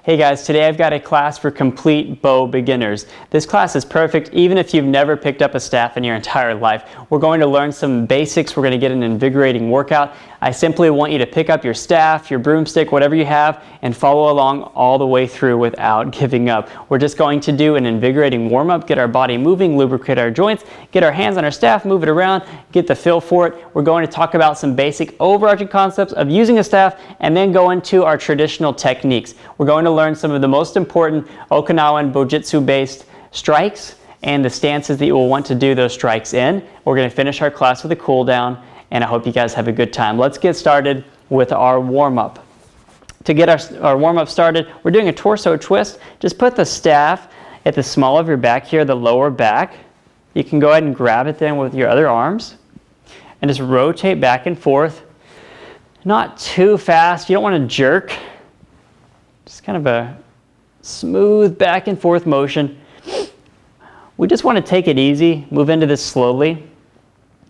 Hey guys, today I've got a class for complete bow beginners. This class is perfect even if you've never picked up a staff in your entire life. We're going to learn some basics, we're going to get an invigorating workout. I simply want you to pick up your staff, your broomstick, whatever you have, and follow along all the way through without giving up. We're just going to do an invigorating warm-up, get our body moving, lubricate our joints, get our hands on our staff, move it around, get the feel for it. We're going to talk about some basic overarching concepts of using a staff and then go into our traditional techniques. We're going to learn some of the most important Okinawan Bōjutsu based strikes and the stances that you will want to do those strikes in. We're going to finish our class with a cool down, and I hope you guys have a good time. Let's get started with our warm-up. To get our warm-up started, we're doing a torso twist. Just put the staff at the small of your back here, the lower back. You can go ahead and grab it then with your other arms and just rotate back and forth. Not too fast. You don't want to jerk. Just kind of a smooth back and forth motion. We just want to take it easy, move into this slowly.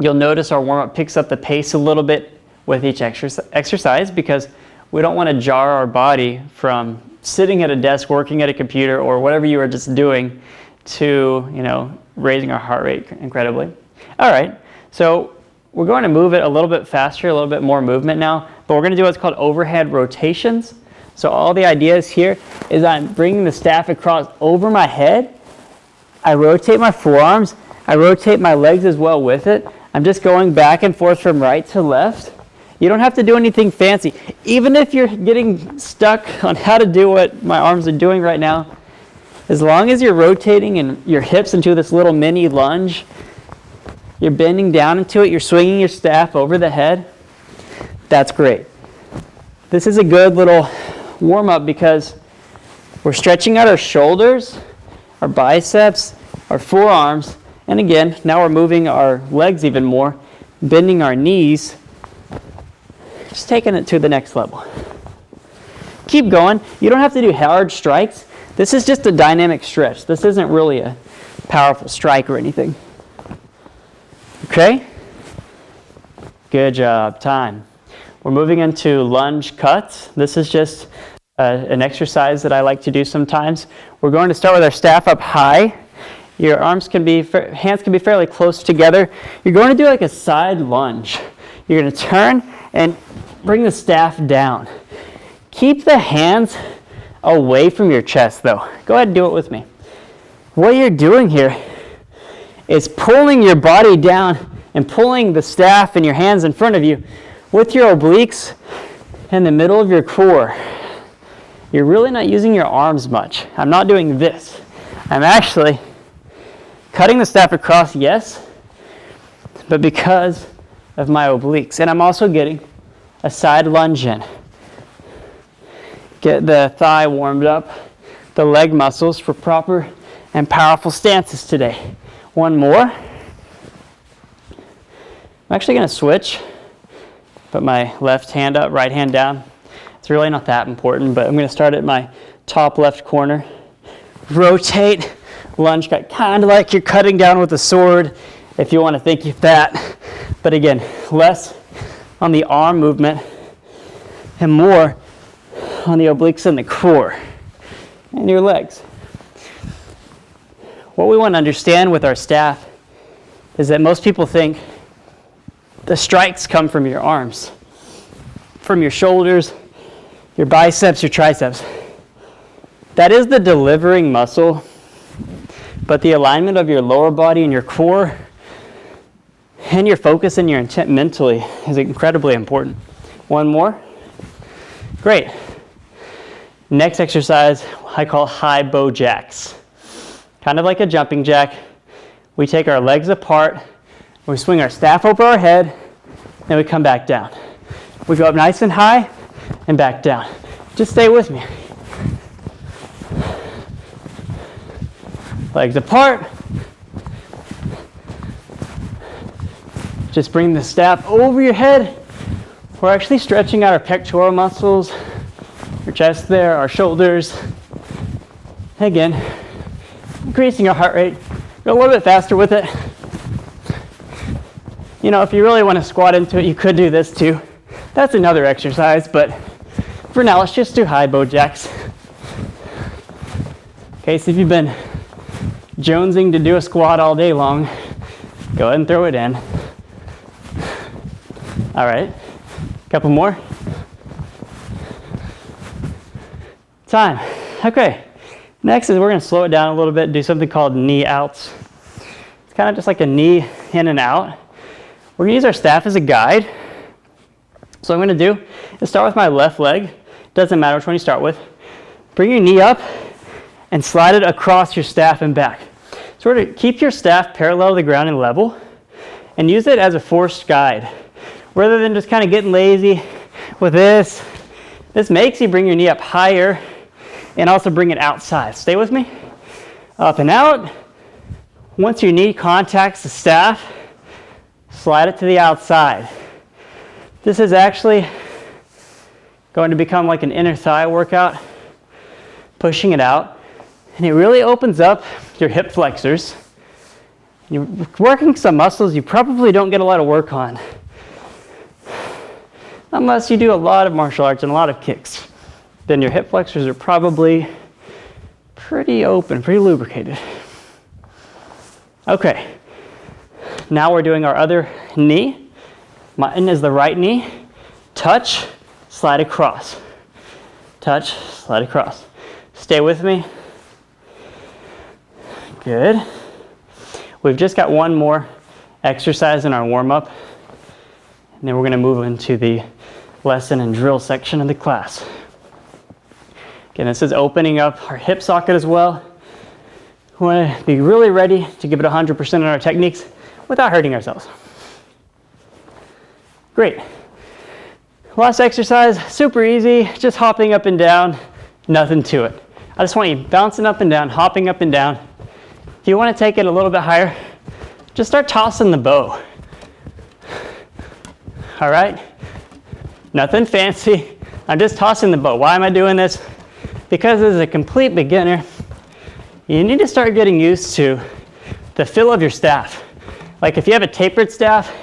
You'll notice our warm-up picks up the pace a little bit with each exercise because we don't want to jar our body from sitting at a desk, working at a computer, or whatever you are just doing to, raising our heart rate incredibly. All right, so we're going to move it a little bit faster, a little bit more movement now, but we're going to do what's called overhead rotations. So all the ideas here is I'm bringing the staff across over my head. I rotate my forearms. I rotate my legs as well with it. I'm just going back and forth from right to left. You don't have to do anything fancy. Even if you're getting stuck on how to do what my arms are doing right now, as long as you're rotating and your hips into this little mini lunge, you're bending down into it, you're swinging your staff over the head, that's great. This is a good little warm-up because we're stretching out our shoulders, our biceps, our forearms, and again, now we're moving our legs even more, bending our knees, just taking it to the next level. Keep going. You don't have to do hard strikes. This is just a dynamic stretch. This isn't really a powerful strike or anything. Okay? Good job. Time. We're moving into lunge cuts. This is just an exercise that I like to do sometimes. We're going to start with our staff up high. Your hands can be fairly close together. You're going to do like a side lunge. You're going to turn and bring the staff down. Keep the hands away from your chest though. Go ahead and do it with me. What you're doing here is pulling your body down and pulling the staff and your hands in front of you with your obliques in the middle of your core. You're really not using your arms much. I'm not doing this. I'm actually cutting the staff across, yes, but because of my obliques. And I'm also getting a side lunge in. Get the thigh warmed up, the leg muscles for proper and powerful stances today. One more. I'm actually going to switch. Put my left hand up, right hand down. It's really not that important, but I'm going to start at my top left corner. Rotate, lunge cut, kind of like you're cutting down with a sword, if you want to think of that. But again, less on the arm movement and more on the obliques and the core and your legs. What we want to understand with our staff is that most people think the strikes come from your arms, from your shoulders, your biceps, your triceps. That is the delivering muscle, but the alignment of your lower body and your core and your focus and your intent mentally is incredibly important. One more. Great. Next exercise I call high bow jacks. Kind of like a jumping jack. We take our legs apart, we swing our staff over our head, and we come back down. We go up nice and high and back down. Just stay with me. Legs apart. Just bring the staff over your head. We're actually stretching out our pectoral muscles, our chest there, our shoulders. Again, increasing our heart rate. Go a little bit faster with it. If you really want to squat into it, you could do this too. That's another exercise, but for now, let's just do high bow jacks. Okay, so if you've been jonesing to do a squat all day long, go ahead and throw it in. All right, a couple more. Time. Okay, next is we're going to slow it down a little bit, do something called knee outs. It's kind of just like a knee in and out. We're going to use our staff as a guide. So what I'm going to do is start with my left leg. Doesn't matter which one you start with. Bring your knee up and slide it across your staff and back. So we're going to keep your staff parallel to the ground and level and use it as a forced guide. Rather than just kind of getting lazy with this, this makes you bring your knee up higher and also bring it outside. Stay with me. Up and out. Once your knee contacts the staff, slide it to the outside. This is actually going to become like an inner thigh workout, pushing it out. And it really opens up your hip flexors. You're working some muscles you probably don't get a lot of work on, unless you do a lot of martial arts and a lot of kicks. Then your hip flexors are probably pretty open, pretty lubricated. Okay, now we're doing our other knee. Mine is the right knee. Touch, slide across. Touch, slide across. Stay with me. Good. We've just got one more exercise in our warm-up, and then we're going to move into the lesson and drill section of the class. Again, this is opening up our hip socket as well. We want to be really ready to give it 100% on our techniques without hurting ourselves. Great. Last exercise, super easy, just hopping up and down, nothing to it. I just want you bouncing up and down, hopping up and down. If you want to take it a little bit higher, just start tossing the bow. All right? Nothing fancy. I'm just tossing the bow. Why am I doing this? Because as a complete beginner, you need to start getting used to the feel of your staff. Like if you have a tapered staff,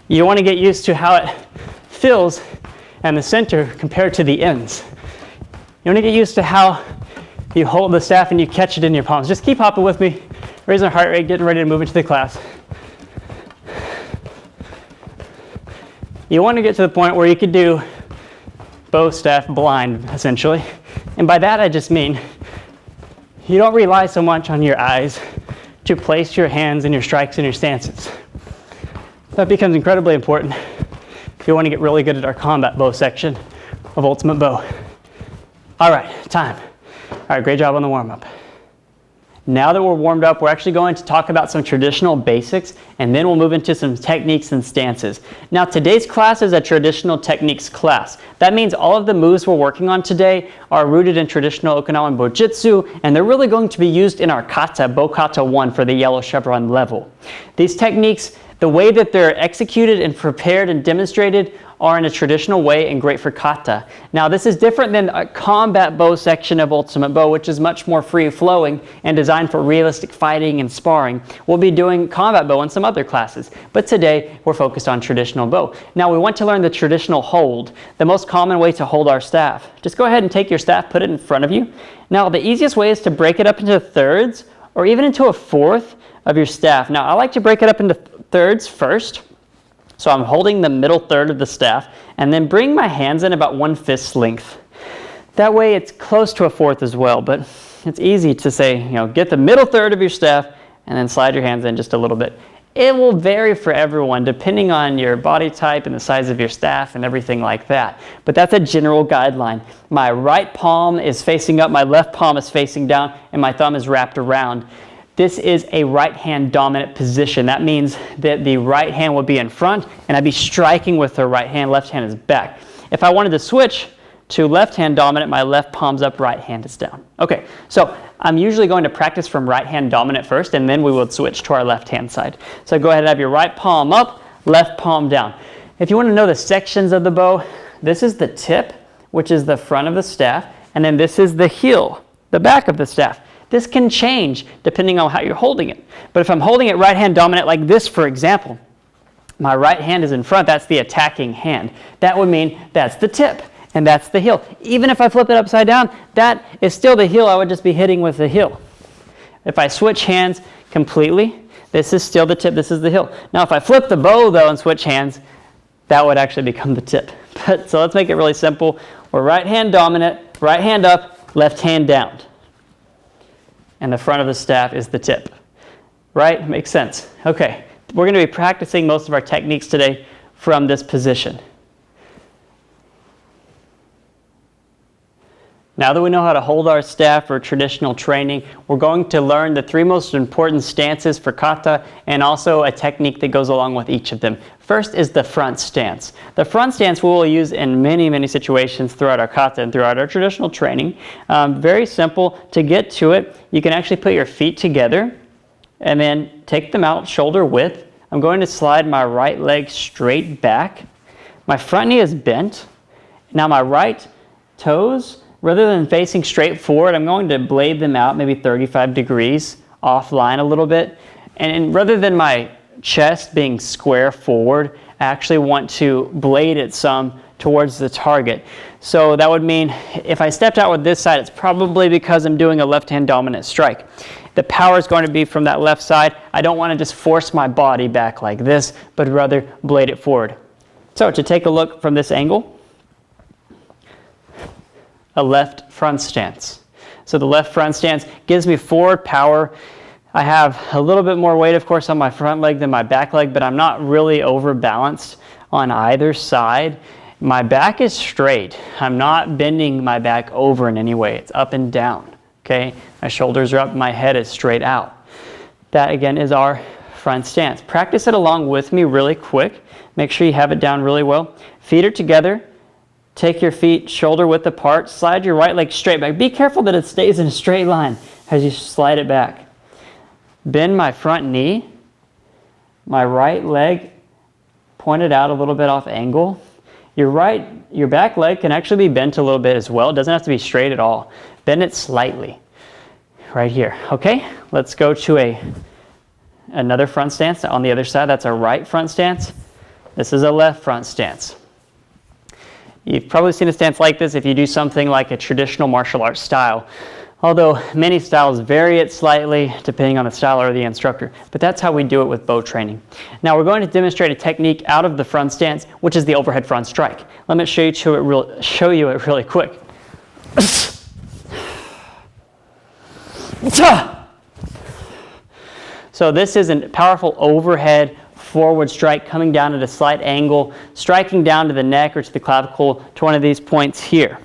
you want to get used to how it feels in the center compared to the ends. You want to get used to how you hold the staff and you catch it in your palms. Just keep hopping with me. Raising our heart rate, getting ready to move into the class. You want to get to the point where you could do bow staff blind, essentially. And by that I just mean you don't rely so much on your eyes to place your hands and your strikes and your stances. That becomes incredibly important if you want to get really good at our combat bow section of Ultimate Bow. All right, time. All right, great job on the warm-up. Now that we're warmed up, we're actually going to talk about some traditional basics, and then we'll move into some techniques and stances. Now, today's class is a traditional techniques class. That means all of the moves we're working on today are rooted in traditional Okinawan Bōjutsu, and they're really going to be used in our kata, Bo Kata 1 for the yellow chevron level. These techniques, the way that they're executed and prepared and demonstrated are in a traditional way and great for kata. Now this is different than a combat bow section of Ultimate Bow, which is much more free-flowing and designed for realistic fighting and sparring. We'll be doing combat bow in some other classes, but today we're focused on traditional bow. Now we want to learn the traditional hold, the most common way to hold our staff. Just go ahead and take your staff, put it in front of you. Now the easiest way is to break it up into thirds or even into a fourth of your staff. Now I like to break it up into thirds first. So I'm holding the middle third of the staff and then bring my hands in about 1 fist length. That way it's close to a fourth as well, but it's easy to say, get the middle third of your staff and then slide your hands in just a little bit. It will vary for everyone depending on your body type and the size of your staff and everything like that. But that's a general guideline. My right palm is facing up, my left palm is facing down, and my thumb is wrapped around. This is a right hand dominant position. That means that the right hand would be in front and I'd be striking with the right hand, left hand is back. If I wanted to switch to left hand dominant, my left palm's up, right hand is down. Okay, so I'm usually going to practice from right hand dominant first and then we would switch to our left hand side. So go ahead and have your right palm up, left palm down. If you want to know the sections of the bow, this is the tip, which is the front of the staff, and then this is the heel, the back of the staff. This can change depending on how you're holding it. But if I'm holding it right hand dominant like this, for example, my right hand is in front, that's the attacking hand. That would mean that's the tip. And that's the heel. Even if I flip it upside down, that is still the heel. I would just be hitting with the heel. If I switch hands completely, this is still the tip, this is the heel. Now if I flip the bow though and switch hands, that would actually become the tip. So let's make it really simple. We're right hand dominant, right hand up, left hand down. And the front of the staff is the tip. Right? Makes sense. Okay, we're going to be practicing most of our techniques today from this position. Now that we know how to hold our staff for traditional training, we're going to learn the 3 most important stances for kata and also a technique that goes along with each of them. First is the front stance. The front stance we will use in many, many situations throughout our kata and throughout our traditional training. Very simple. To get to it, you can actually put your feet together and then take them out shoulder width. I'm going to slide my right leg straight back. My front knee is bent. Now my right toes, rather than facing straight forward, I'm going to blade them out maybe 35 degrees offline a little bit. And rather than my chest being square forward, I actually want to blade it some towards the target. So that would mean if I stepped out with this side, it's probably because I'm doing a left-hand dominant strike. The power is going to be from that left side. I don't want to just force my body back like this, but rather blade it forward. So to take a look from this angle, a left front stance. So the left front stance gives me forward power. I have a little bit more weight, of course, on my front leg than my back leg, but I'm not really overbalanced on either side. My back is straight. I'm not bending my back over in any way. It's up and down, okay? My shoulders are up, my head is straight out. That, again, is our front stance. Practice it along with me really quick. Make sure you have it down really well. Feet are together. Take your feet shoulder width apart. Slide your right leg straight back. Be careful that it stays in a straight line as you slide it back. Bend my front knee. My right leg pointed out a little bit off angle. Your back leg can actually be bent a little bit as well. It doesn't have to be straight at all. Bend it slightly. Right here. Okay, let's go to another front stance. On the other side, that's a right front stance. This is a left front stance. You've probably seen a stance like this if you do something like a traditional martial arts style, although many styles vary it slightly depending on the style or the instructor, but that's how we do it with bow training. Now we're going to demonstrate a technique out of the front stance, which is the overhead front strike. Let me show you it really quick. So this is a powerful overhead forward strike coming down at a slight angle, striking down to the neck or to the clavicle to one of these points here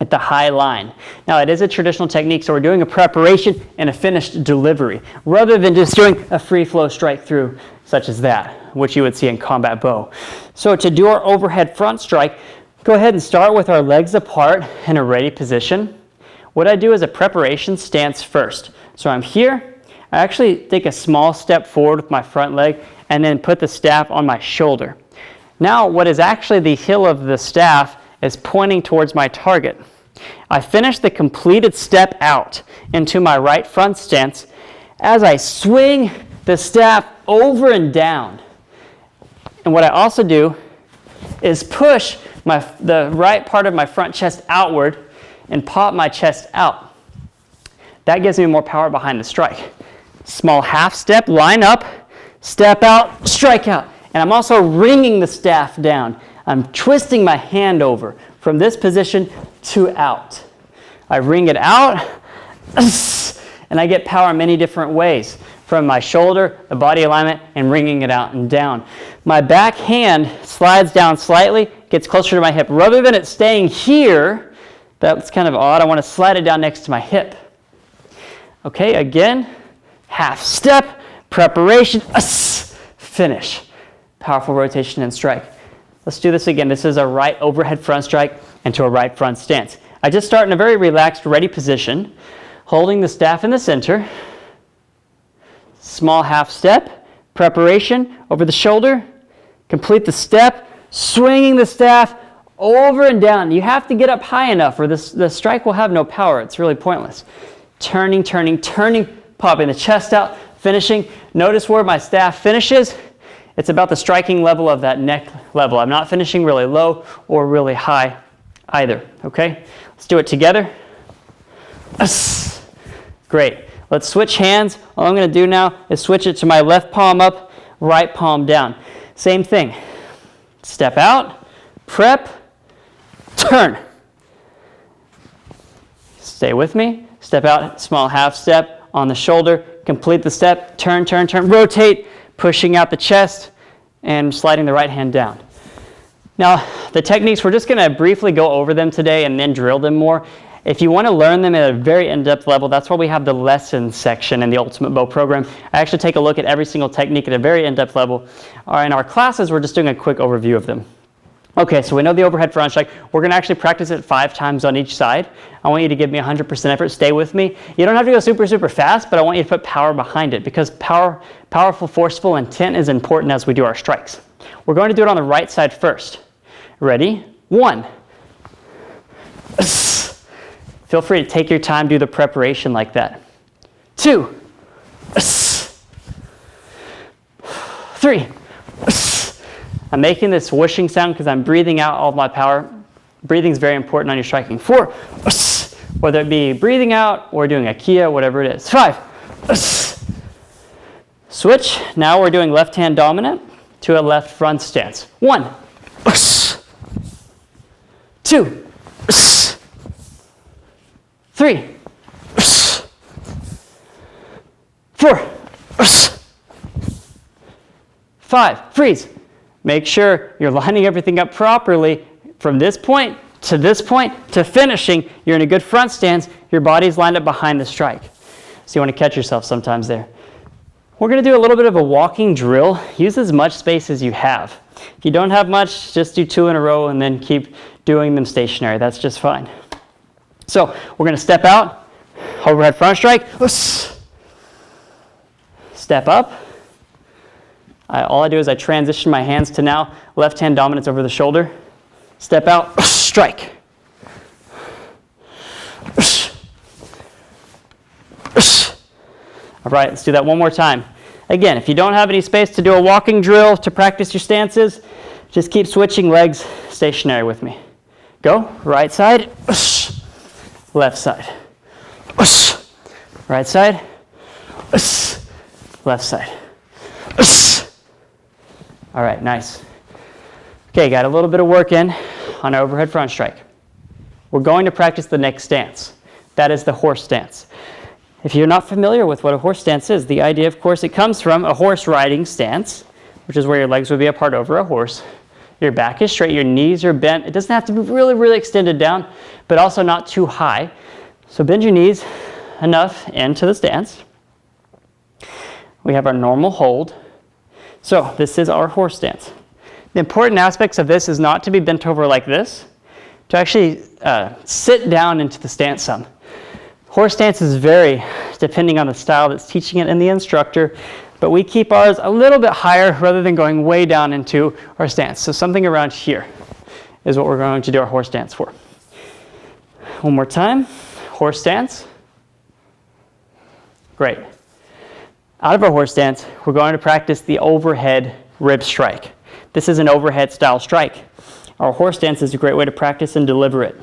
at the high line. Now it is a traditional technique, so we're doing a preparation and a finished delivery rather than just doing a free flow strike through such as that, which you would see in combat bow. So to do our overhead front strike, go ahead and start with our legs apart in a ready position. What I do is a preparation stance first. So I'm here. I actually take a small step forward with my front leg and then put the staff on my shoulder. Now what is actually the heel of the staff is pointing towards my target. I finish the completed step out into my right front stance as I swing the staff over and down. And what I also do is push the right part of my front chest outward and pop my chest out. That gives me more power behind the strike. Small half step, line up, step out, strike out. And I'm also ringing the staff down. I'm twisting my hand over from this position to out. I ring it out, and I get power in many different ways. From my shoulder, the body alignment, and ringing it out and down. My back hand slides down slightly, gets closer to my hip. Rather than it staying here, that's kind of odd, I want to slide it down next to my hip. Okay, again, half step, preparation, finish. Powerful rotation and strike. Let's do this again. This is a right overhead front strike into a right front stance. I just start in a very relaxed, ready position, holding the staff in the center. Small half step, preparation, over the shoulder, complete the step, swinging the staff over and down. You have to get up high enough or the strike will have no power. It's really pointless. Turning, turning, turning, popping the chest out, finishing. Notice where my staff finishes. It's about the striking level of that neck level. I'm not finishing really low or really high Either, okay? Let's do it together. Great. Let's switch hands. All I'm going to do now is switch it to my left palm up, right palm down. Same thing. Step out, prep, turn. Stay with me. Step out, small half step on the shoulder. Complete the step, turn, turn, turn, rotate, pushing out the chest and sliding the right hand down. Now, the techniques, we're just going to briefly go over them today and then drill them more. If you want to learn them at a very in-depth level, that's why we have the lesson section in the Ultimate Bow program. I actually take a look at every single technique at a very in-depth level. In our classes, we're just doing a quick overview of them. Okay, so we know the overhead front strike. We're going to actually practice it 5 times on each side. I want you to give me 100% effort. Stay with me. You don't have to go super, super fast, but I want you to put power behind it because powerful, forceful intent is important as we do our strikes. We're going to do it on the right side first. Ready? 1. Feel free to take your time, do the preparation like that. 2. 3. I'm making this whooshing sound because I'm breathing out all of my power. Breathing is very important on your striking. 4. Whether it be breathing out or doing a kia, whatever it is. 5. Switch. Now we're doing left hand dominant to a left front stance. 1. 2. 3. 4. 5. Freeze. Make sure you're lining everything up properly from this point to finishing. You're in a good front stance. Your body's lined up behind the strike. So you want to catch yourself sometimes there. We're going to do a little bit of a walking drill. Use as much space as you have. If you don't have much, just do 2 in a row and then keep doing them stationary. That's just fine. So we're going to step out, overhead front strike, step up. All I do is I transition my hands to now left hand dominance over the shoulder. Step out, strike. All right, let's do that one more time. Again, if you don't have any space to do a walking drill to practice your stances, just keep switching legs stationary with me. Go, right side, left side, right side, left side. All right, nice. Okay, got a little bit of work in on our overhead front strike. We're going to practice the next stance. That is the horse stance. If you're not familiar with what a horse stance is, the idea, of course, it comes from a horse riding stance, which is where your legs would be apart over a horse. Your back is straight, your knees are bent. It doesn't have to be really, really extended down, but also not too high. So bend your knees enough into the stance. We have our normal hold. So this is our horse stance. The important aspects of this is not to be bent over like this, to actually sit down into the stance some. Horse stances vary depending on the style that's teaching it and the instructor, but we keep ours a little bit higher rather than going way down into our stance. So something around here is what we're going to do our horse stance for. One more time, horse stance. Great. Out of our horse stance, we're going to practice the overhead rib strike. This is an overhead style strike. Our horse stance is a great way to practice and deliver it.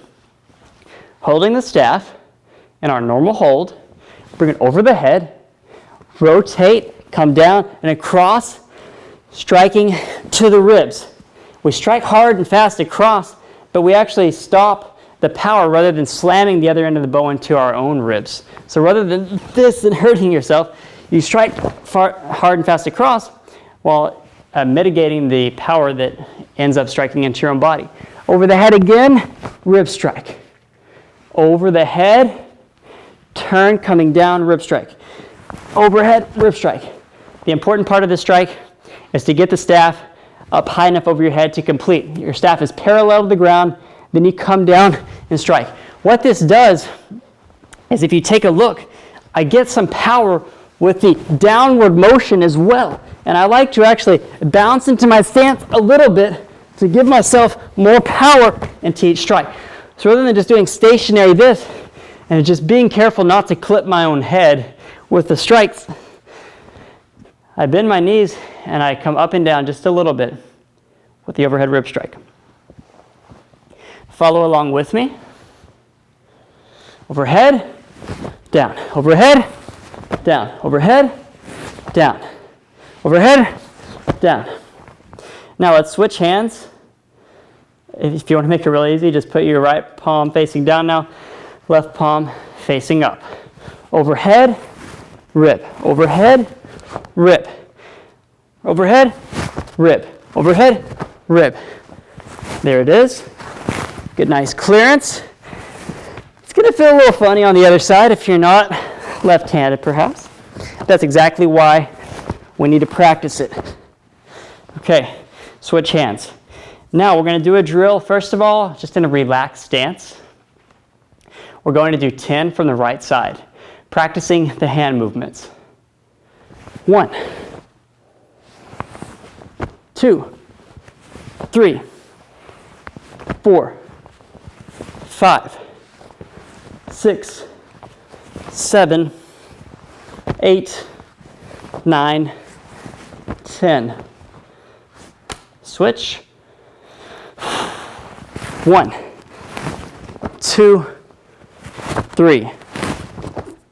Holding the staff in our normal hold, bring it over the head, rotate, come down and across, striking to the ribs. We strike hard and fast across, but we actually stop the power rather than slamming the other end of the bow into our own ribs. So rather than this and hurting yourself, you strike hard and fast across while mitigating the power that ends up striking into your own body. Over the head again, rib strike. Over the head, turn, coming down, rib strike. Overhead, rib strike. The important part of this strike is to get the staff up high enough over your head to complete. Your staff is parallel to the ground, then you come down and strike. What this does is if you take a look, I get some power with the downward motion as well. And I like to actually bounce into my stance a little bit to give myself more power into each strike. So rather than just doing stationary this and just being careful not to clip my own head with the strikes, I bend my knees and I come up and down just a little bit with the overhead rib strike. Follow along with me. Overhead, down, overhead, down, overhead, down, overhead, down. Now let's switch hands. If you want to make it really easy, just put your right palm facing down now, left palm facing up. Overhead, rip, overhead, rip, overhead, rip, overhead, rip. There it is. Good, nice clearance. It's going to feel a little funny on the other side if you're not left-handed, perhaps. That's exactly why we need to practice it. Okay, switch hands. Now we're going to do a drill, first of all, just in a relaxed stance. We're going to do 10 from the right side, practicing the hand movements. 1, 2, 3, 4, 5, 6, 7, 8, 9, 10. Switch. 1, 2, 3,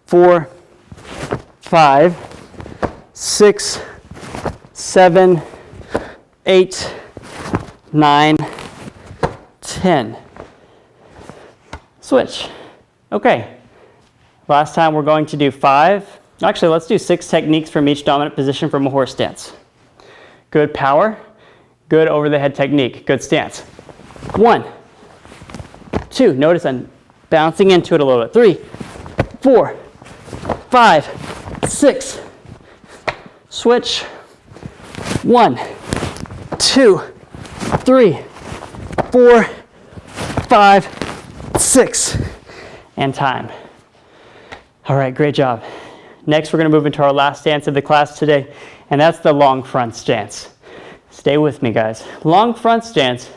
4, 5, 6, 7, 8, 9, 10. Switch. Okay. Last time we're going to do 5. Actually, let's do 6 techniques from each dominant position from a horse stance. Good power. Good over the head technique. Good stance. 1, 2. Notice I'm bouncing into it a little bit. 3, 4, 5, 6. Switch. 1, 2, 3, 4, 5, 6. And time. All right, great job. Next, we're going to move into our last stance of the class today, and that's the long front stance. Stay with me, guys. Long front stance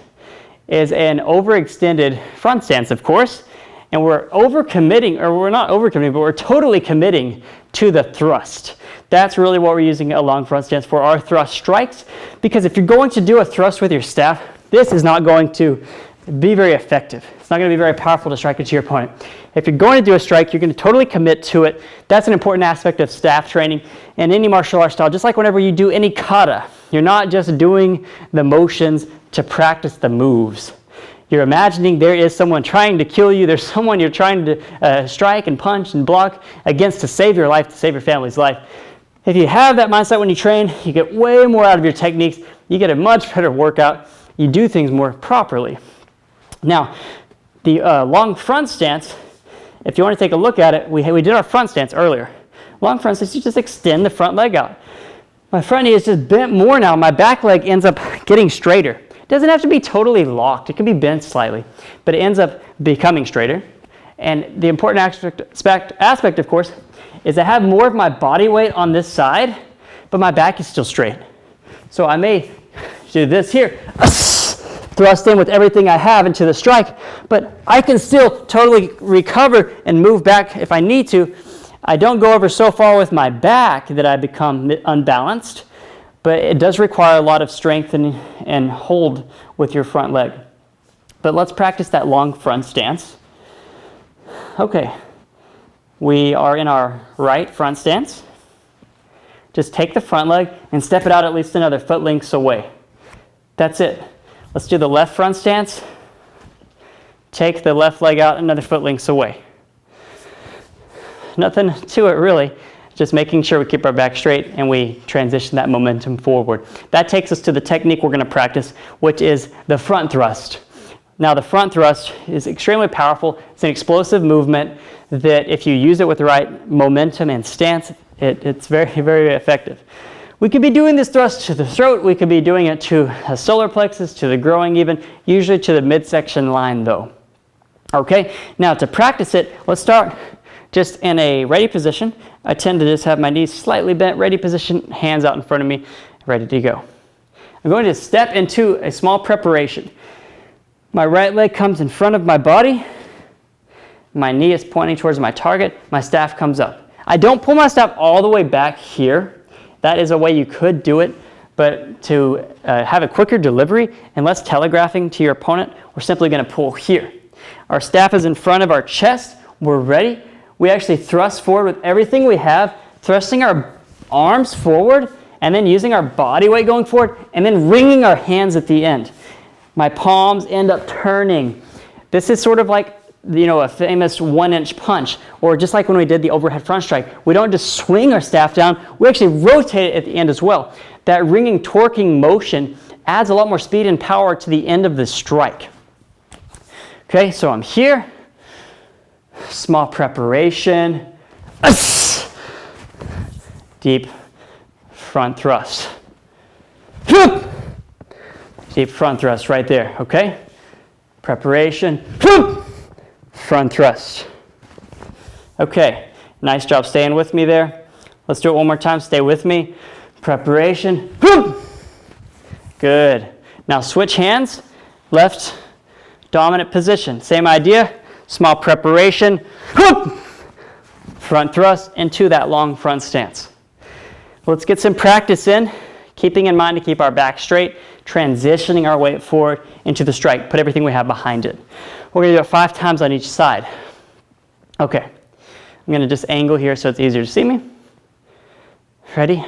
is an overextended front stance, of course, and we're overcommitting, or we're not overcommitting, but we're totally committing to the thrust. That's really what we're using a long front stance for, our thrust strikes, because if you're going to do a thrust with your staff, this is not going to be very effective. It's not going to be very powerful to strike it to your opponent. If you're going to do a strike, you're going to totally commit to it. That's an important aspect of staff training in any martial arts style. Just like whenever you do any kata, you're not just doing the motions to practice the moves. You're imagining there is someone trying to kill you. There's someone you're trying to strike and punch and block against to save your life, to save your family's life. If you have that mindset when you train, you get way more out of your techniques. You get a much better workout. You do things more properly. Now, the long front stance, if you want to take a look at it, we did our front stance earlier. Long front stance, you just extend the front leg out. My front knee is just bent more now. My back leg ends up getting straighter. It doesn't have to be totally locked. It can be bent slightly, but it ends up becoming straighter. And the important aspect, of course, is I have more of my body weight on this side, but my back is still straight. So I may do this here, thrust in with everything I have into the strike, but I can still totally recover and move back if I need to. I don't go over so far with my back that I become unbalanced, but it does require a lot of strength and hold with your front leg. But let's practice that long front stance. Okay, we are in our right front stance. Just take the front leg and step it out at least another foot lengths away. That's it. Let's do the left front stance. Take the left leg out another foot lengths away. Nothing to it really, just making sure we keep our back straight and we transition that momentum forward. That takes us to the technique we're going to practice, which is the front thrust. Now the front thrust is extremely powerful. It's an explosive movement that if you use it with the right momentum and stance, it's very, very effective. We could be doing this thrust to the throat. We could be doing it to the solar plexus, to the groin even, usually to the midsection line though. Okay, now to practice it, let's start just in a ready position. I tend to just have my knees slightly bent, ready position, hands out in front of me, ready to go. I'm going to step into a small preparation. My right leg comes in front of my body. My knee is pointing towards my target. My staff comes up. I don't pull my staff all the way back here. That is a way you could do it, but to have a quicker delivery and less telegraphing to your opponent, we're simply going to pull here. Our staff is in front of our chest. We're ready. We actually thrust forward with everything we have, thrusting our arms forward, and then using our body weight going forward, and then wringing our hands at the end. My palms end up turning. This is sort of like, you know, a famous 1-inch punch, or just like when we did the overhead front strike. We don't just swing our staff down, we actually rotate it at the end as well. That ringing, torquing motion adds a lot more speed and power to the end of the strike. Okay, so I'm here. Small preparation. Deep front thrust. Deep front thrust right there, okay? Preparation. Front thrust. Okay, nice job staying with me there. Let's do it one more time. Stay with me. Preparation. Good. Now switch hands. Left dominant position. Same idea. Small preparation. Front thrust into that long front stance. Let's get some practice in, keeping in mind to keep our back straight, transitioning our weight forward into the strike. Put everything we have behind it. We're going to do it 5 times on each side. Okay. I'm going to just angle here so it's easier to see me. Ready?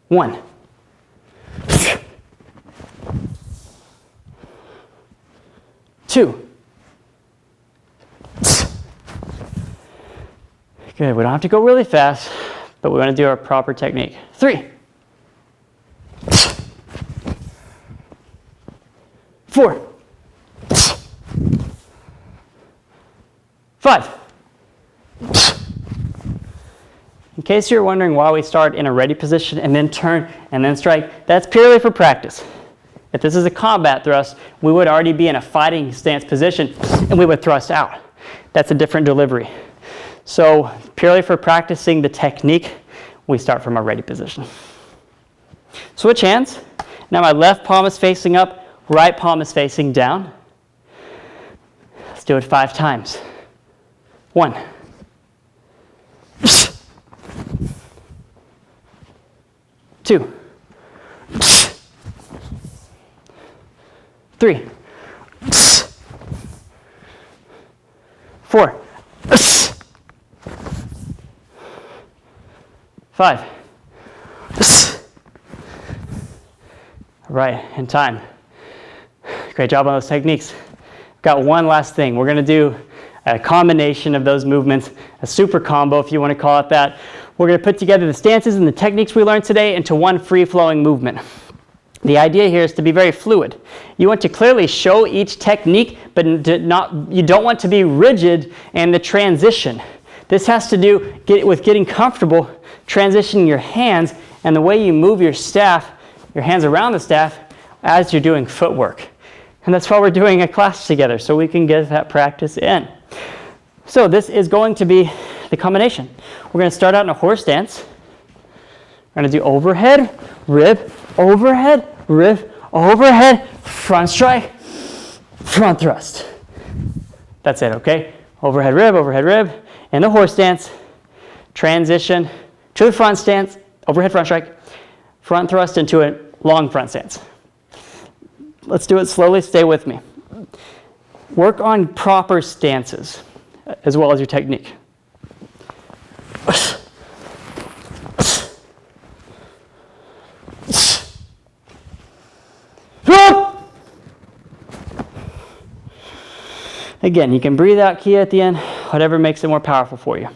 1. 2. Good. We don't have to go really fast, but we want to do our proper technique. 3. 4. 5. In case you're wondering why we start in a ready position and then turn and then strike, that's purely for practice. If this is a combat thrust, we would already be in a fighting stance position and we would thrust out. That's a different delivery. So purely for practicing the technique, we start from our ready position. Switch hands. Now my left palm is facing up, right palm is facing down. Let's do it 5 times. 1. 2. 3. 4. 5. All right, in time. Great job on those techniques. Got one last thing. We're going to do a combination of those movements, a super combo if you want to call it that. We're going to put together the stances and the techniques we learned today into one free-flowing movement. The idea here is to be very fluid. You want to clearly show each technique, but you don't want to be rigid in the transition. This has to do with getting comfortable transitioning your hands and the way you move your staff, your hands around the staff as you're doing footwork. And that's why we're doing a class together, so we can get that practice in. So this is going to be the combination. We're going to start out in a horse stance. We're going to do overhead, rib, overhead, rib, overhead, front strike, front thrust. That's it, okay? Overhead rib, in the horse stance, transition to the front stance, overhead front strike, front thrust into a long front stance. Let's do it slowly, stay with me. Work on proper stances as well as your technique. Again, you can breathe out key at the end, whatever makes it more powerful for you.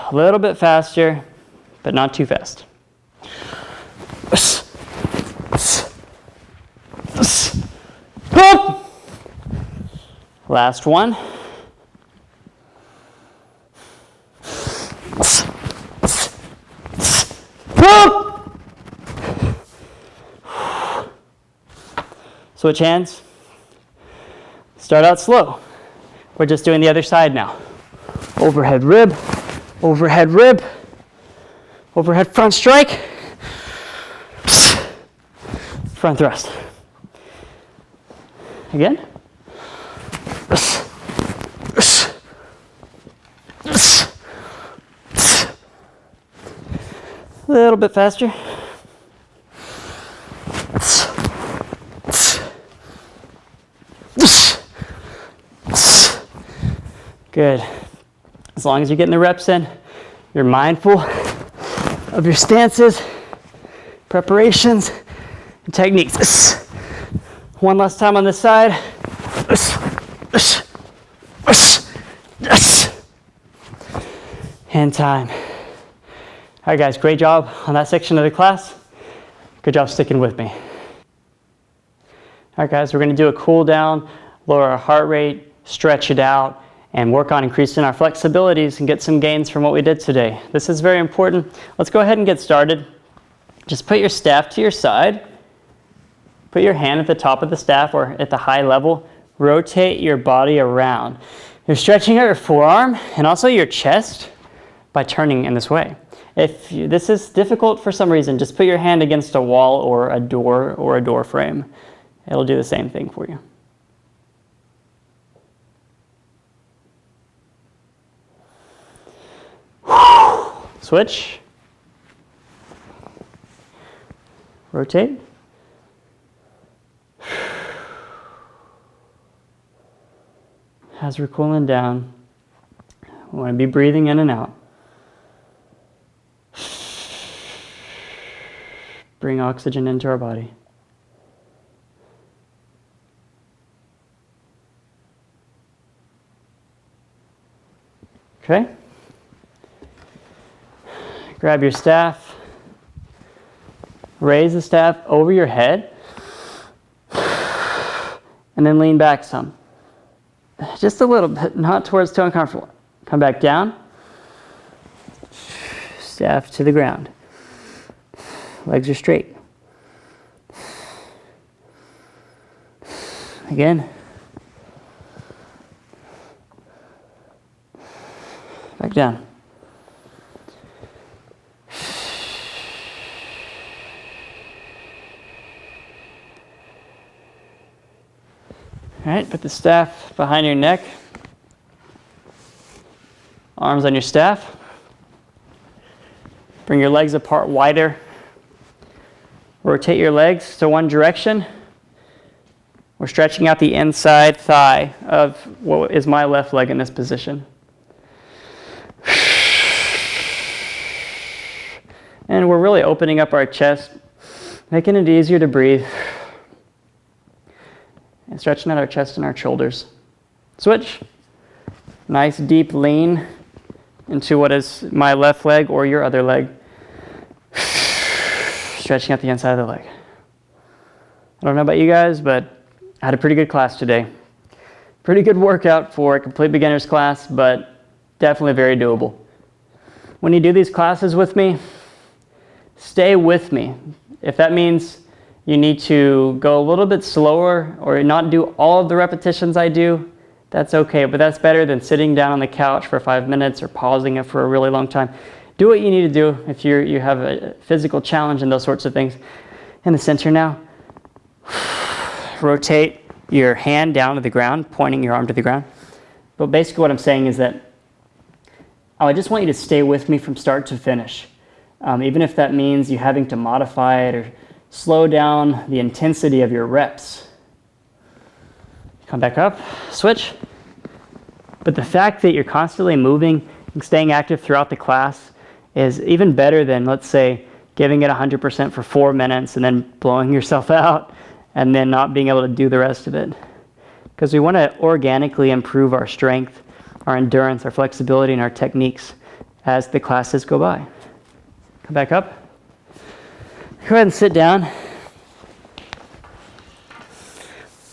A little bit faster, but not too fast. Last one. Switch hands. Start out slow. We're just doing the other side now. Overhead rib, overhead rib, overhead front strike, front thrust. Again. A little bit faster. Good. As long as you're getting the reps in, you're mindful of your stances, preparations, and techniques. One last time on this side. And time. All right, guys, great job on that section of the class. Good job sticking with me. All right, guys, we're going to do a cool down, lower our heart rate, stretch it out, and work on increasing our flexibilities and get some gains from what we did today. This is very important. Let's go ahead and get started. Just put your staff to your side. Put your hand at the top of the staff or at the high level. Rotate your body around. You're stretching out your forearm and also your chest by turning in this way. If this is difficult for some reason, just put your hand against a wall or a door frame. It'll do the same thing for you. Switch. Rotate. As we're cooling down, we want to be breathing in and out. Bring oxygen into our body. Okay? Grab your staff. Raise the staff over your head. And then lean back some. Just a little bit, not towards too uncomfortable. Come back down. Staff to the ground. Legs are straight. Again. Back down. All right, put the staff behind your neck. Arms on your staff. Bring your legs apart wider. Rotate your legs to one direction. We're stretching out the inside thigh of what is my left leg in this position. And we're really opening up our chest, making it easier to breathe. And stretching out our chest and our shoulders. Switch. Nice deep lean into what is my left leg or your other leg. Stretching out the inside of the leg. I don't know about you guys, but I had a pretty good class today. Pretty good workout for a complete beginner's class, but definitely very doable. When you do these classes with me, stay with me. If that means you need to go a little bit slower or not do all of the repetitions I do, that's okay, but that's better than sitting down on the couch for 5 minutes or pausing it for a really long time. Do what you need to do if you have a physical challenge and those sorts of things. In the center now, rotate your hand down to the ground, pointing your arm to the ground. But basically what I'm saying is that I just want you to stay with me from start to finish. Even if that means you having to modify it or slow down the intensity of your reps. Come back up, switch. But the fact that you're constantly moving and staying active throughout the class is even better than, let's say, giving it 100% for 4 minutes and then blowing yourself out and then not being able to do the rest of it. Because we want to organically improve our strength, our endurance, our flexibility, and our techniques as the classes go by. Come back up. Go ahead and sit down.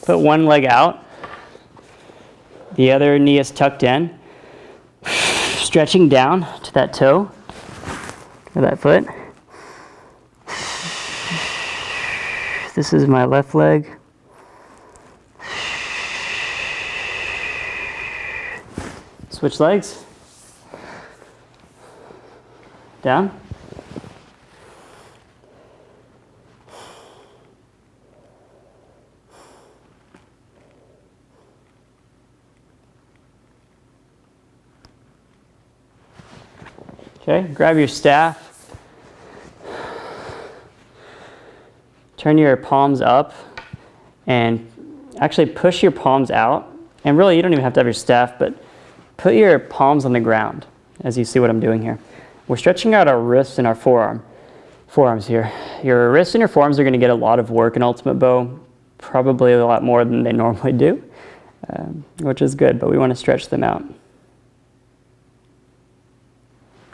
Put one leg out. The other knee is tucked in. Stretching down to that toe, or that foot. This is my left leg. Switch legs. Down. Okay, grab your staff. Turn your palms up and actually push your palms out. And really, you don't even have to have your staff, but put your palms on the ground, as you see what I'm doing here. We're stretching out our wrists and our forearms here. Your wrists and your forearms are going to get a lot of work in Ultimate Bow, probably a lot more than they normally do, which is good, but we want to stretch them out.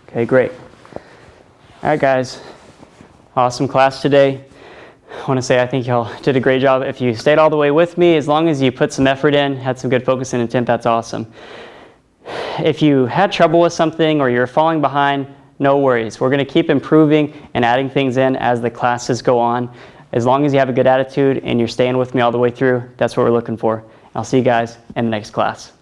Okay, great. All right, guys. Awesome class today. I want to say I think y'all did a great job. If you stayed all the way with me, as long as you put some effort in, had some good focus and intent, that's awesome. If you had trouble with something or you're falling behind, no worries. We're going to keep improving and adding things in as the classes go on. As long as you have a good attitude and you're staying with me all the way through, that's what we're looking for. I'll see you guys in the next class.